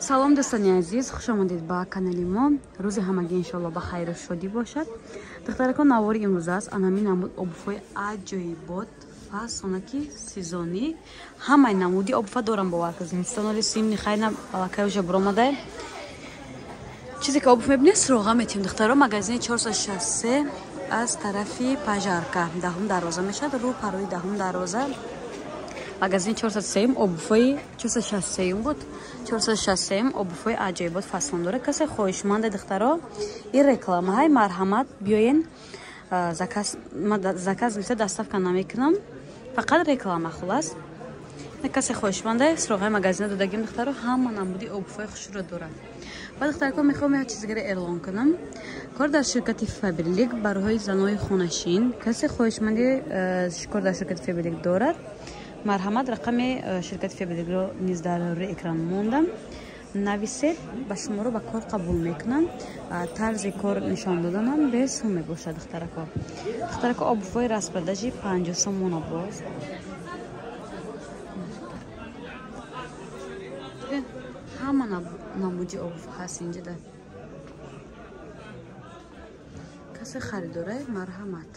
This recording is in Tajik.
салом дӯстони азиз, хуш омадед ба канали мо. Рӯзи ҳамагӣ иншоалло ба хайру шодӣ бошад. Духтаракон, навори имрӯз аст анҳамин намуд обуфҳои аҷоибот фасонаки сезонӣ. Ҳамаи намуди обуфа дорам боварка зимистоноли симни хайна балакай уже буромадай. Чизе ки обуф мебинед сироға метим духтаро. Магазини 463 аз тарафи пажарка 10 дарвоза мешад, рӯ парои 10 дарвоза. Магазин 463 обуфои 463 буд. 463 обуфои аҷоибот фасон дора. Касе хоҳишманда духтаро, ин рекламаҳай марҳамат биёен заказ листа доставка намекунам. Фақат реклама хулас. Касе хоҳишманда сироғаи магазина додагим духтаро, ҳама намуди обуфои хушро дорад. Ва духтаракон, мехоҳам як чизгаро эълон кунам. Кор дар ширкати Фаберлик барои занои хонашин. Касе хоҳишманди кор дар ширкати Фаберлик дорад, марҳамат рақами ширкати Фаберликро низ дар рӯи экран мондам. Нависед, ба шуморо ба кор қабул мекунам. Тарзи кор нишон доданам без сум мебошад духтаракон. Духтаракон, обуфои распродажи 50 сомона боз. ҳама намуди обуф ҳаст инҷа. Касе харидорай марҳамат.